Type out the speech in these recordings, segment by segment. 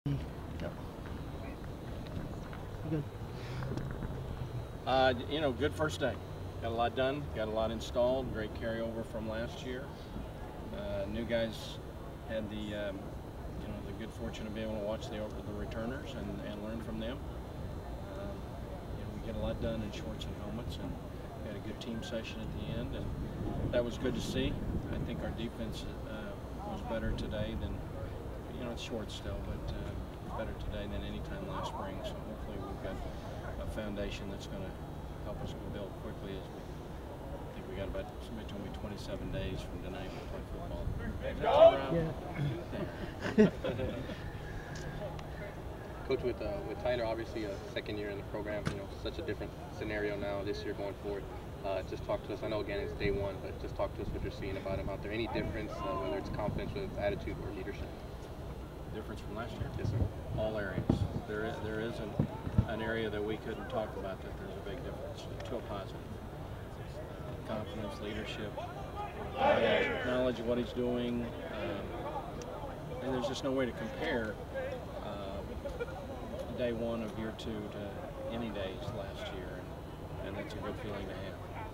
Yep. Good. Good first day. Got a lot done, got a lot installed, great carryover from last year. New guys had the good fortune of being able to watch the returners and learn from them. We get a lot done in shorts and helmets, and we had a good team session at the end, and that was good to see. I think our defense was better today than, it's short still, but better today than any time last spring. So hopefully we've got a foundation that's going to help us build quickly. I think we got about, somebody told me 27 days from tonight to play football. Yeah. Coach, with Tyler, obviously a second year in the program, such a different scenario now this year going forward. Just talk to us. I know again it's day one, but just talk to us what you're seeing about him out there. Any difference, whether it's confidence with attitude or leadership? Difference from last year? Yes, sir. All areas. There isn't an area that we couldn't talk about that there's a big difference to a positive. Confidence, leadership, knowledge of what he's doing, and there's just no way to compare day one of year two to any days last year, and that's a good feeling to have.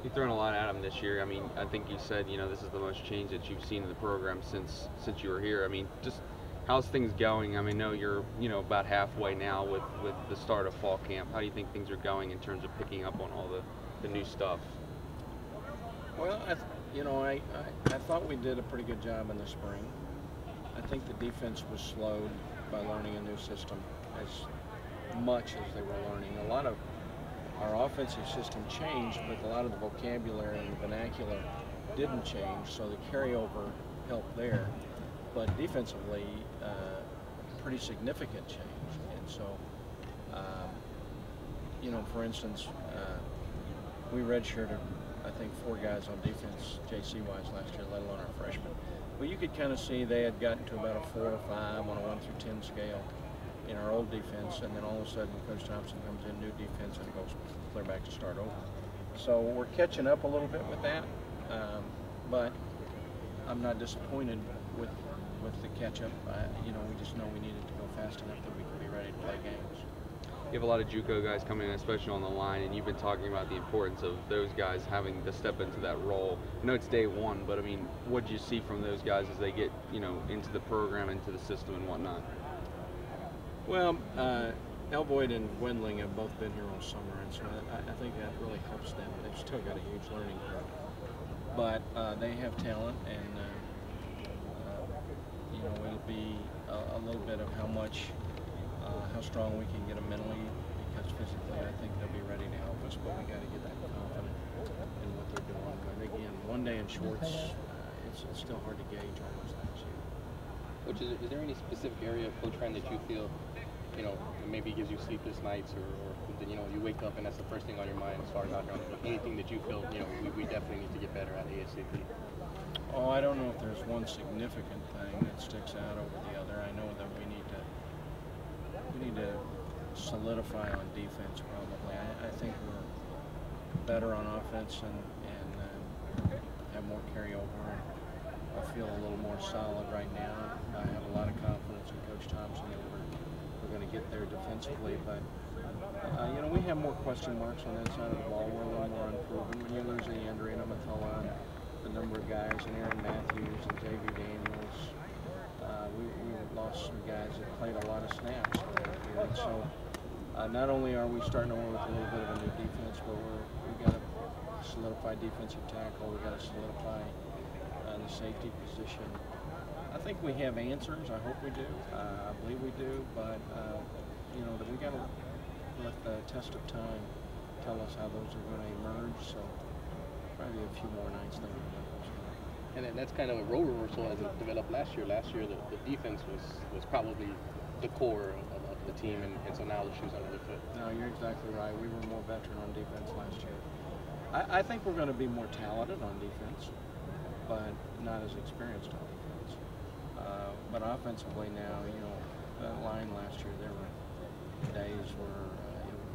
You've thrown a lot at him this year. I mean, I think you said, this is the most change that you've seen in the program since you were here. I mean, just how's things going? I mean, I know you're, about halfway now with the start of fall camp. How do you think things are going in terms of picking up on all the new stuff? Well, I thought we did a pretty good job in the spring. I think the defense was slowed by learning a new system as much as they were learning. A lot of our offensive system changed, but a lot of the vocabulary and the vernacular didn't change, so the carryover helped there. But defensively, pretty significant change. And so, for instance, we redshirted, I think, 4 guys on defense, JC-wise, last year, let alone our freshmen. Well, you could kind of see they had gotten to about a 4 or 5 on a 1 through 10 scale in our old defense, and then all of a sudden Coach Thompson comes in, new defense, and it goes clear back to start over. So we're catching up a little bit with that, but I'm not disappointed with the catch-up. We just know we needed to go fast enough that we can be ready to play games. You have a lot of JUCO guys coming in, especially on the line, and you've been talking about the importance of those guys having to step into that role. I know it's day one, but I mean, what do you see from those guys as they get, into the program, into the system and whatnot? Well, Elvoyd and Wendling have both been here all summer, and so I think that really helps them. They've still got a huge learning curve, but they have talent, and it'll be a little bit of how strong we can get them mentally, because physically I think they'll be ready to help us, but we got to get them confident in what they're doing. But again, one day in shorts, it's still hard to gauge almost that year. Coach, is there any specific area of Coach Friend that you feel, maybe gives you sleepless nights, or you wake up and that's the first thing on your mind as far as out here, anything that you feel, we definitely need to get better at ASAP? Oh, I don't know if there's one significant thing that sticks out over the other. I know that we need to solidify on defense probably. I think we're better on offense and have more carryover. I feel a little more solid right now. I have a lot of confidence in Coach Thompson that we're going to get there defensively, but we have more question marks on that side of the ball. We're a little more unproven. When you lose Leandri and Amatola, the number of guys, and Aaron Matthews and J.V. Daniels, we lost some guys that played a lot of snaps here. And so not only are we starting over with a little bit of a new defense, but we've got to solidify defensive tackle. We've got to solidify the safety position. I think we have answers. I hope we do. I believe we do, but that we got to let the test of time tell us how those are going to emerge. So probably a few more nights thinking about those. And that's kind of a role reversal as it developed last year. Last year, the defense was probably the core of the team, and so now the shoes on the other foot. No, you're exactly right. We were more veteran on defense last year. I think we're going to be more talented on defense, but not as experienced on defense. But offensively now, the line last year, there were days where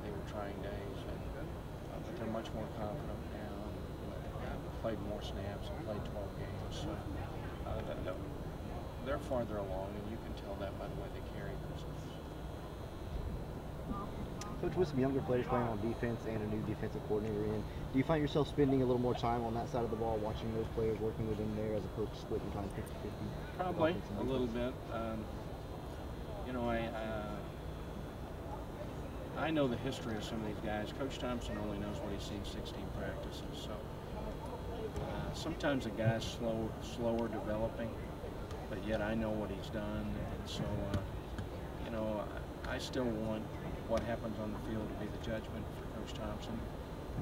they were trying days, but they're much more confident now. Played more snaps and played 12 games. So they're farther along, and you can tell that by the way they carry Coach, with some younger players playing on defense and a new defensive coordinator in, do you find yourself spending a little more time on that side of the ball, watching those players working within there, as opposed to splitting time 50-50? Probably a little bit. You know, I know the history of some of these guys. Coach Thompson only knows what he's seen 16 practices, so sometimes a guy's slower developing, but yet I know what he's done, and so you know, I still want what happens on the field to be the judgment for Coach Thompson,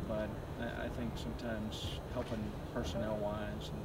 but I think sometimes helping personnel-wise and